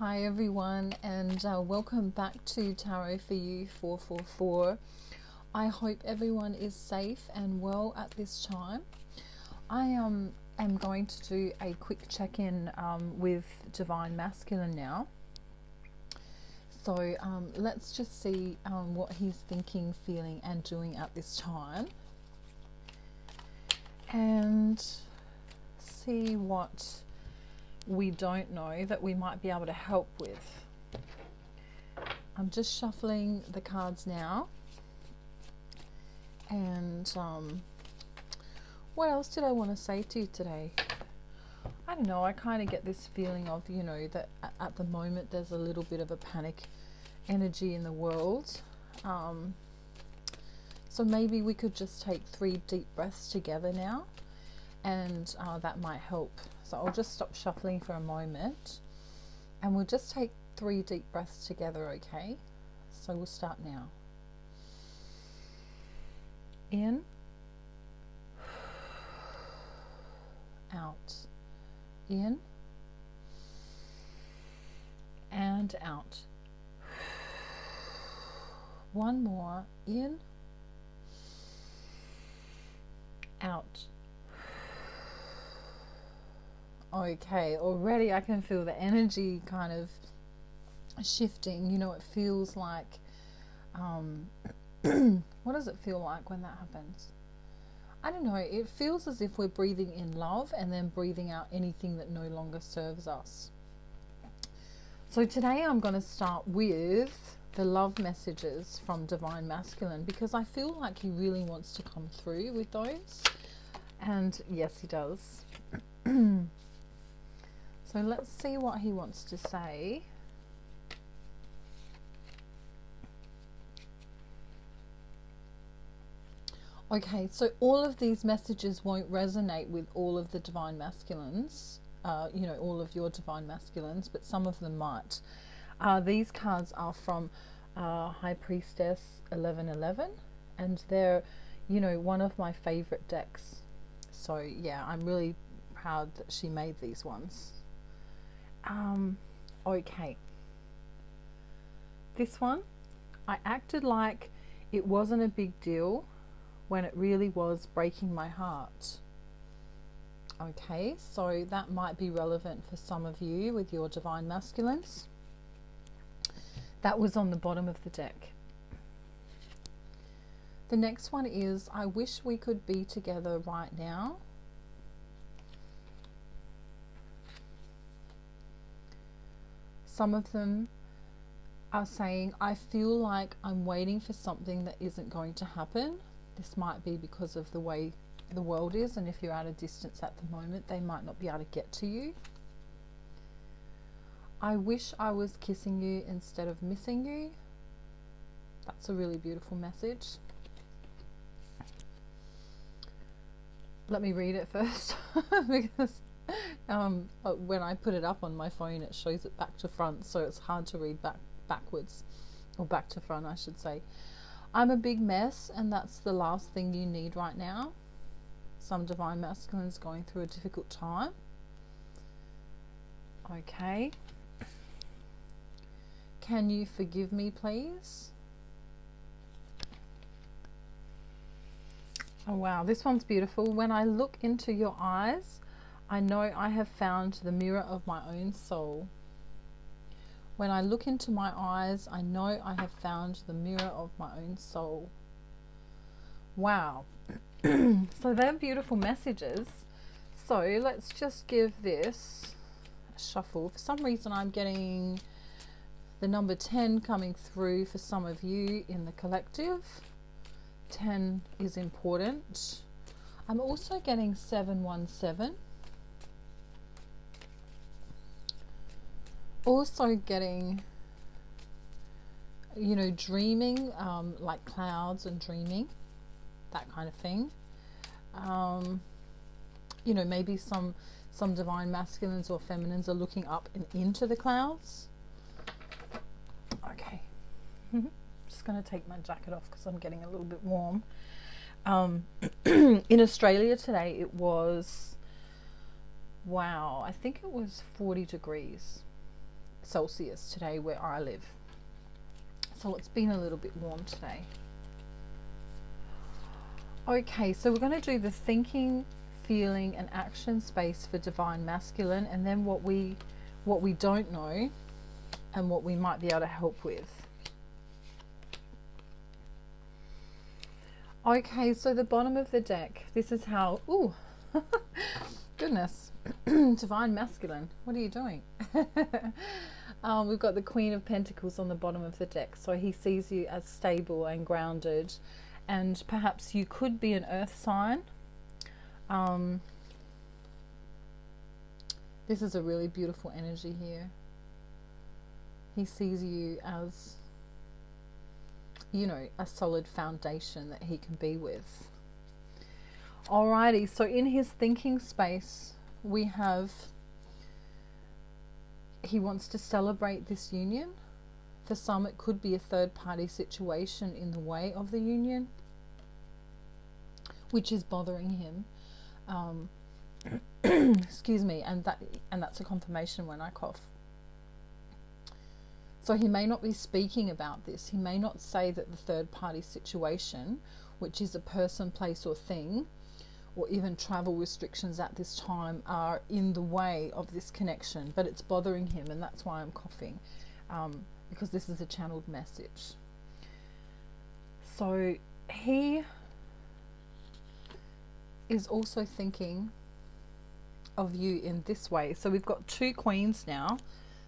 Hi everyone, and welcome back to Tarot for You 444. I hope everyone is safe and well at this time. I am going to do a quick check-in with Divine Masculine now. So let's just see what he's thinking, feeling and doing at this time, and see what we don't know that we might be able to help with. I'm just shuffling the cards now, and what else did I want to say to you today? I don't know, I kind of get this feeling of, you know, that at the moment there's a little bit of a panic energy in the world, so maybe we could just take 3 deep breaths together now, and that might help. So I'll just stop shuffling for a moment and we'll just take 3 deep breaths together, okay? So we'll start now. In, out, in, and out. One more, in, out. Okay, already I can feel the energy kind of shifting. You know, it feels like, what does it feel like when that happens? I don't know, it feels as if we're breathing in love and then breathing out anything that no longer serves us. So today I'm going to start with the love messages from Divine Masculine, because I feel like he really wants to come through with those. And yes, he does. So let's see what he wants to say. Okay, so all of these messages won't resonate with all of the Divine Masculines, you know, all of your Divine Masculines, but some of them might. These cards are from High Priestess 1111, and they're, you know, one of my favorite decks. So yeah, I'm really proud that she made these ones. Okay, this one, I acted like it wasn't a big deal when it really was breaking my heart. Okay, so that might be relevant for some of you with your Divine Masculines. That was on the bottom of the deck. The next one is, I wish we could be together right now. Some of them are saying, I feel like I'm waiting for something that isn't going to happen. This might be because of the way the world is, and if you're at a distance at the moment, they might not be able to get to you. I wish I was kissing you instead of missing you. That's a really beautiful message. Let me read it first because when I put it up on my phone, it shows it back to front, so it's hard to read backwards, or back to front I should say. I'm a big mess, and that's the last thing you need right now. Some Divine Masculines going through a difficult time. Okay. Can you forgive me, please? Oh wow, this one's beautiful. When I look into your eyes, I know I have found the mirror of my own soul. When I look into my eyes, I know I have found the mirror of my own soul. Wow. So they're beautiful messages. So let's just give this a shuffle. For some reason I'm getting the number 10 coming through for some of you in the collective. 10 is important. I'm also getting 717. Also getting, you know, dreaming, like clouds and dreaming, that kind of thing. You know, maybe some Divine Masculines or Feminines are looking up and into the clouds. Okay. Just going to take my jacket off because I'm getting a little bit warm. In Australia today it was, wow, I think it was 40 degrees. Celsius today where I live. So it's been a little bit warm today. Okay, so we're going to do the thinking, feeling and action space for Divine Masculine, and then what we don't know and what we might be able to help with. Okay, so the bottom of the deck, this is how, ooh, goodness, Divine Masculine, what are you doing? We've got the Queen of Pentacles on the bottom of the deck, so he sees you as stable and grounded, and perhaps you could be an earth sign. This is a really beautiful energy here. He sees you as, you know, a solid foundation that he can be with. Alrighty, so in his thinking space, we have, he wants to celebrate this union. For some, it could be a third party situation in the way of the union, which is bothering him. Excuse me, and that's a confirmation when I cough. So he may not be speaking about this. He may not say that the third party situation, which is a person, place or thing, or even travel restrictions at this time, are in the way of this connection, but it's bothering him, and that's why I'm coughing, because this is a channeled message. So he is also thinking of you in this way. So we've got two queens now.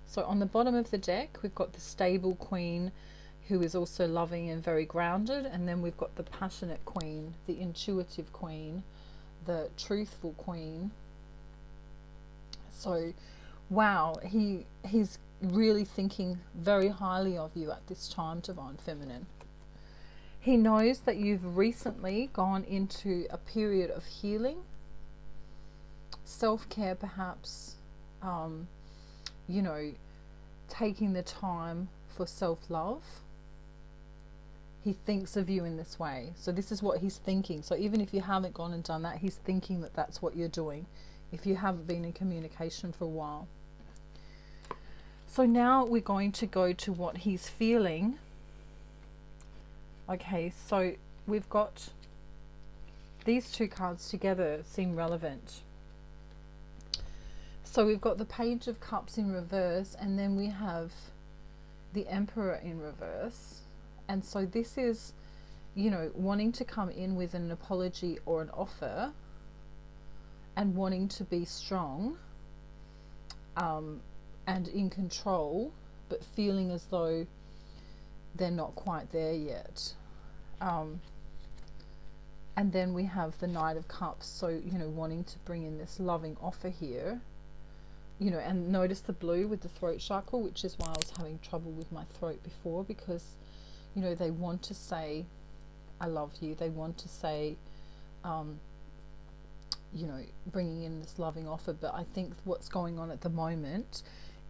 So on the bottom of the deck, we've got the stable queen who is also loving and very grounded. And then we've got the passionate queen, the intuitive queen, the truthful queen. So, wow, he's really thinking very highly of you at this time, Divine Feminine. He knows that you've recently gone into a period of healing, self-care perhaps, you know, taking the time for self-love. He thinks of you in this way. So this is what he's thinking. So even if you haven't gone and done that, he's thinking that that's what you're doing, if you haven't been in communication for a while. So now we're going to go to what he's feeling. Okay, so we've got these two cards together seem relevant. So we've got the Page of Cups in reverse, and then we have the Emperor in reverse. And so this is, you know, wanting to come in with an apology or an offer, and wanting to be strong and in control, but feeling as though they're not quite there yet. And then we have the Knight of Cups, so, you know, wanting to bring in this loving offer here. You know, and notice the blue with the throat chakra, which is why I was having trouble with my throat before, because, you know, they want to say, I love you. They want to say, you know, bringing in this loving offer. But I think what's going on at the moment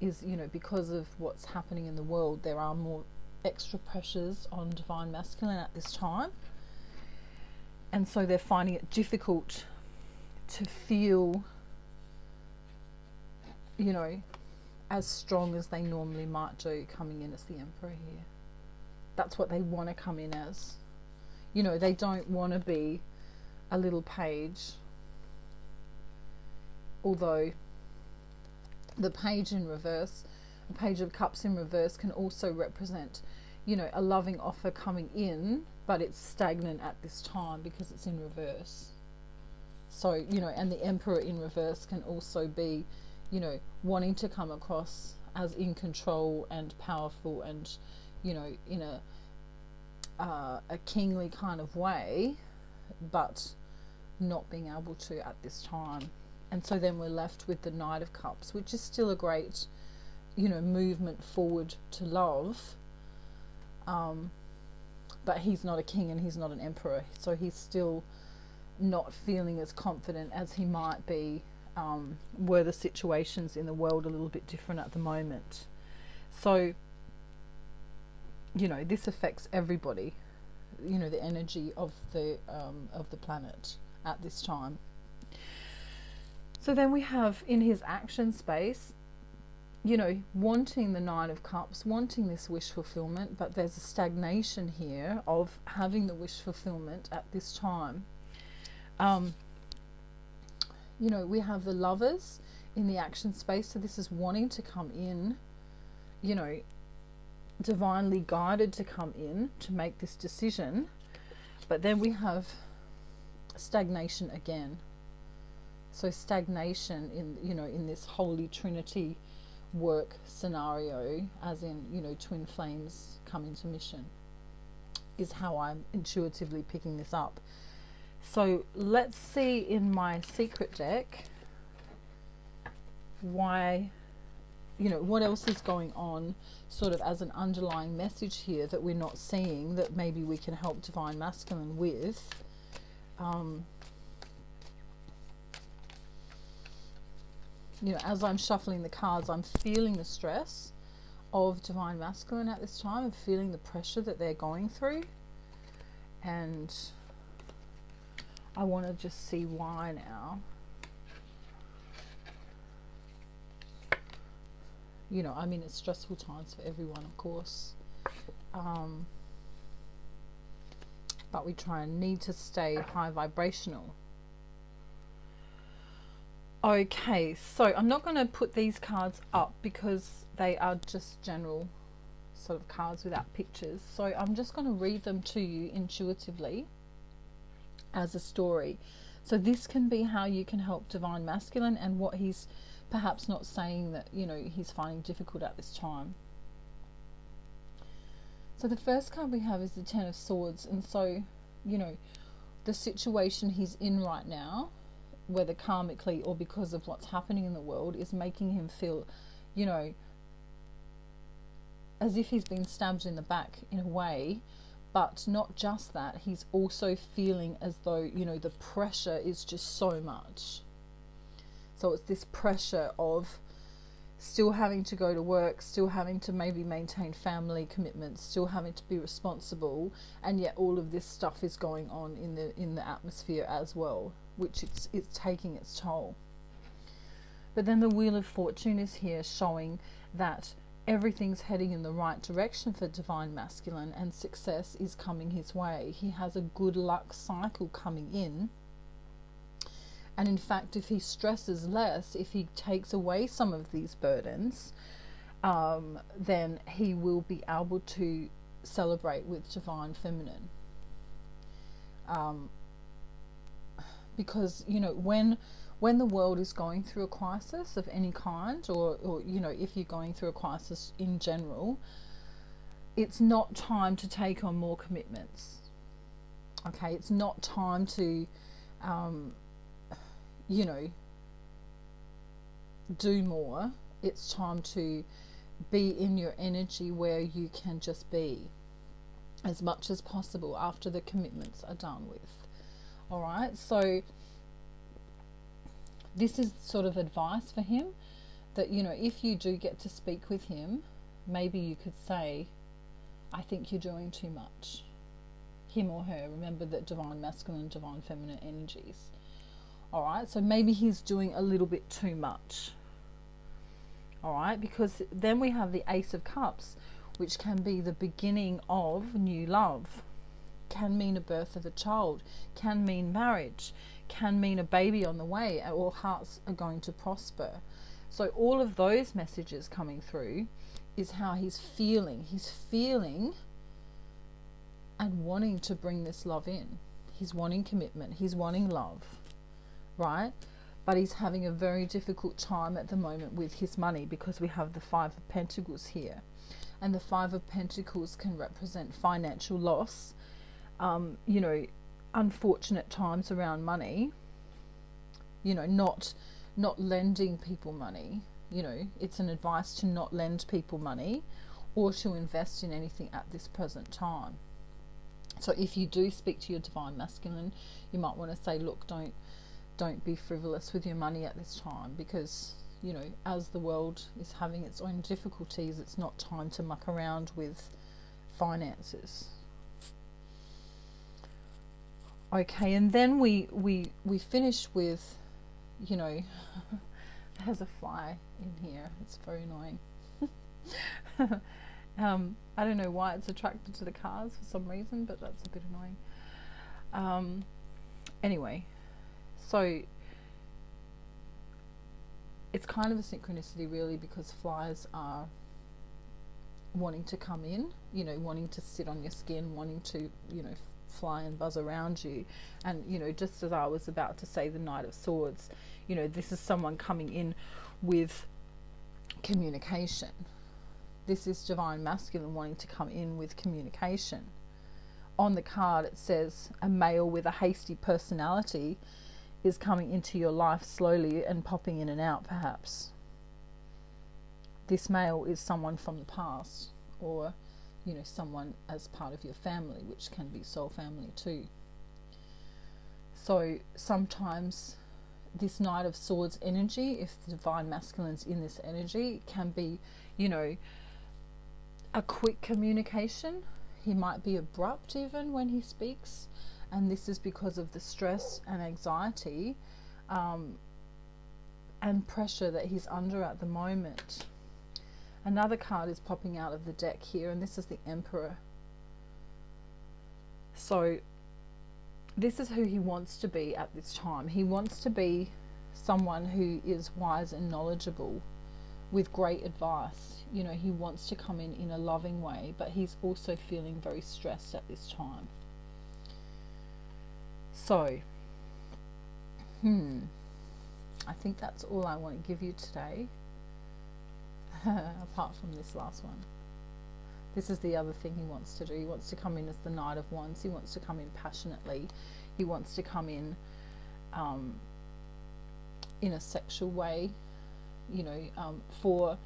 is, you know, because of what's happening in the world, there are more extra pressures on Divine Masculine at this time. And so they're finding it difficult to feel, you know, as strong as they normally might do, coming in as the Emperor here. That's what they want to come in as. You know, they don't want to be a little page. Although the Page in reverse, the Page of Cups in reverse, can also represent, you know, a loving offer coming in, but it's stagnant at this time because it's in reverse. So, you know, and the Emperor in reverse can also be, you know, wanting to come across as in control and powerful and, you know, in a kingly kind of way, but not being able to at this time. And so then we're left with the Knight of Cups, which is still a great, you know, movement forward to love. But he's not a king and he's not an emperor, so he's still not feeling as confident as he might be were the situations in the world a little bit different at the moment. So, you know, this affects everybody, you know, the energy of the planet at this time. So then we have in his action space, you know, wanting the Nine of Cups, wanting this wish fulfillment, but there's a stagnation here of having the wish fulfillment at this time. You know, we have the Lovers in the action space, so this is wanting to come in, you know, divinely guided to come in to make this decision. But then we have stagnation again. So stagnation in, you know, in this Holy Trinity work scenario, as in, you know, twin flames come into mission, is how I'm intuitively picking this up. So let's see in my secret deck why, you know, what else is going on sort of as an underlying message here that we're not seeing, that maybe we can help Divine Masculine with. You know, as I'm shuffling the cards, I'm feeling the stress of Divine Masculine at this time. I'm feeling the pressure that they're going through. And I want to just see why now. You know, I mean, it's stressful times for everyone, of course. But we try and need to stay high vibrational. Okay, so I'm not going to put these cards up because they are just general sort of cards without pictures. So I'm just going to read them to you intuitively as a story. So this can be how you can help Divine Masculine and what he's perhaps not saying that, you know, he's finding difficult at this time. So the first card we have is the Ten of Swords. And so, you know, the situation he's in right now, whether karmically or because of what's happening in the world, is making him feel, you know, as if he's been stabbed in the back in a way. But not just that, he's also feeling as though, you know, the pressure is just so much. So it's this pressure of still having to go to work, still having to maybe maintain family commitments, still having to be responsible, and yet all of this stuff is going on in the atmosphere as well, which it's taking its toll. But then the Wheel of Fortune is here, showing that everything's heading in the right direction for Divine Masculine and success is coming his way. He has a good luck cycle coming in. And in fact, if he stresses less, if he takes away some of these burdens, then he will be able to celebrate with Divine Feminine. Because, you know, when the world is going through a crisis of any kind, or you know, if you're going through a crisis in general, it's not time to take on more commitments. Okay, it's not time to you know, do more. It's time to be in your energy where you can just be as much as possible after the commitments are done with. All right, so this is sort of advice for him, that, you know, if you do get to speak with him, maybe you could say, I think you're doing too much. Him or her. Remember that Divine Masculine, Divine Feminine energies. All right, so maybe he's doing a little bit too much. All right, because then we have the Ace of Cups, which can be the beginning of new love, can mean a birth of a child, can mean marriage, can mean a baby on the way, or hearts are going to prosper. So all of those messages coming through is how he's feeling. He's feeling and wanting to bring this love in. He's wanting commitment. He's wanting love. Right? But he's having a very difficult time at the moment with his money, because we have the Five of Pentacles here. And the Five of Pentacles can represent financial loss, you know, unfortunate times around money, you know, not lending people money. You know, it's an advice to not lend people money or to invest in anything at this present time. So if you do speak to your Divine Masculine, you might want to say, look, don't be frivolous with your money at this time, because, you know, as the world is having its own difficulties, it's not time to muck around with finances. Okay, and then we finish with, you know, has a fly in here. It's very annoying. I don't know why it's attracted to the cards for some reason, but that's a bit annoying. Anyway, so it's kind of a synchronicity really, because flies are wanting to come in, you know, wanting to sit on your skin, wanting to, you know, fly and buzz around you. And, you know, just as I was about to say the Knight of Swords, you know, this is someone coming in with communication. This is divine masculine wanting to come in with communication. On the card it says a male with a hasty personality is coming into your life slowly and popping in and out perhaps. This male is someone from the past, or, you know, someone as part of your family, which can be soul family too. So sometimes this Knight of Swords energy, if the divine masculine's in this energy, can be, you know, a quick communication. He might be abrupt even when he speaks, and this is because of the stress and anxiety and pressure that he's under at the moment. Another card is popping out of the deck here, and this is the Emperor. So this is who he wants to be at this time. He wants to be someone who is wise and knowledgeable with great advice. You know, he wants to come in a loving way, but he's also feeling very stressed at this time. So, I think that's all I want to give you today. Apart from this last one. This is the other thing he wants to do. He wants to come in as the Knight of Wands. He wants to come in passionately. He wants to come in a sexual way. You know, for,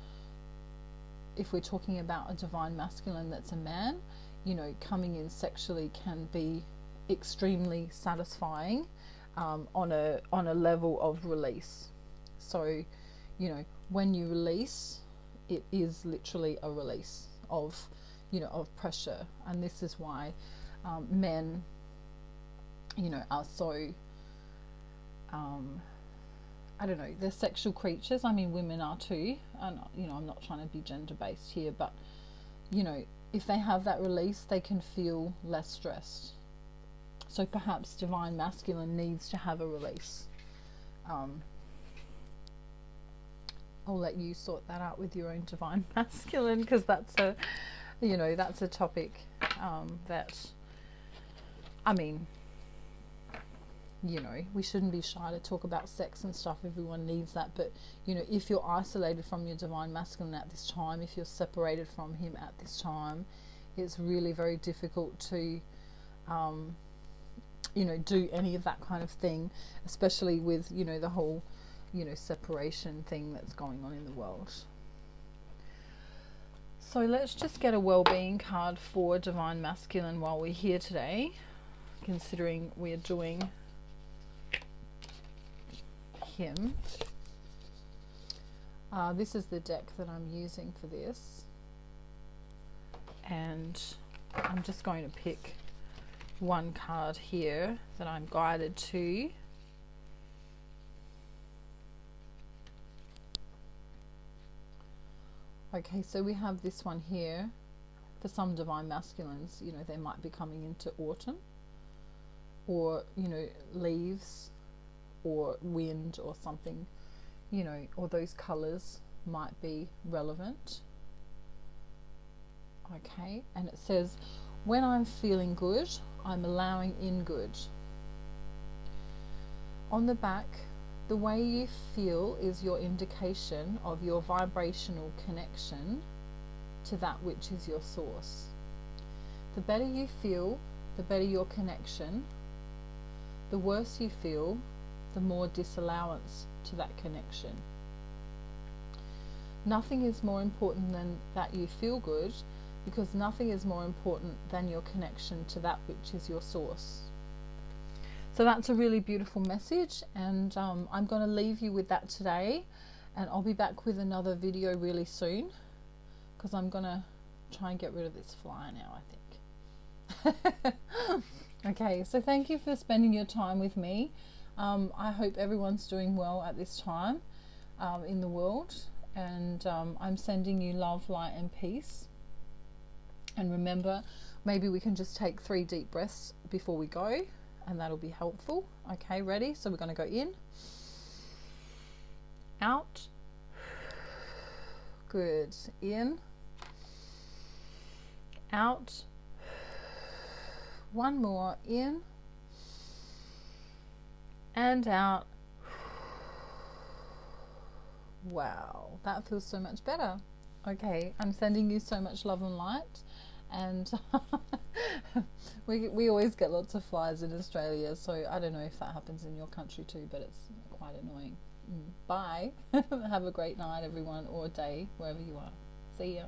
if we're talking about a divine masculine that's a man, you know, coming in sexually can be extremely satisfying on a level of release. So, you know, when you release, it is literally a release of, you know, of pressure. And this is why men, you know, are so I don't know, they're sexual creatures. I mean, women are too, and, you know, I'm not trying to be gender based here, but, you know, if they have that release, they can feel less stressed. So perhaps divine masculine needs to have a release. I'll let you sort that out with your own divine masculine, because that's a, you know, that's a topic that, I mean, you know, we shouldn't be shy to talk about sex and stuff. Everyone needs that. But, you know, if you're isolated from your divine masculine at this time, if you're separated from him at this time, it's really very difficult to, you know, do any of that kind of thing, especially with, you know, the whole, you know, separation thing that's going on in the world. So let's just get a well-being card for divine masculine while we're here today, considering we're doing him. This is the deck that I'm using for this, and I'm just going to pick one card here that I'm guided to. Okay, so we have this one here. For some divine masculines, you know, they might be coming into autumn, or, you know, leaves or wind or something, you know, or those colors might be relevant. Okay, and it says, when I'm feeling good, I'm allowing in good. On the back, the way you feel is your indication of your vibrational connection to that which is your source. The better you feel, the better your connection. The worse you feel, the more disallowance to that connection. Nothing is more important than that you feel good, because nothing is more important than your connection to that which is your source. So that's a really beautiful message, and I'm going to leave you with that today, and I'll be back with another video really soon, because I'm going to try and get rid of this fly now, I think. Okay, so thank you for spending your time with me. I hope everyone's doing well at this time. in the world. And I'm sending you love, light, and peace. And remember, maybe we can just take 3 deep breaths before we go, and that'll be helpful. Okay, ready? So we're going to go in, out, good, in, out, one more, in, and out. Wow, that feels so much better. Okay, I'm sending you so much love and light, and we always get lots of flies in Australia, so I don't know if that happens in your country too, but it's quite annoying. Bye. Have a great night, everyone, or day, wherever you are. See ya.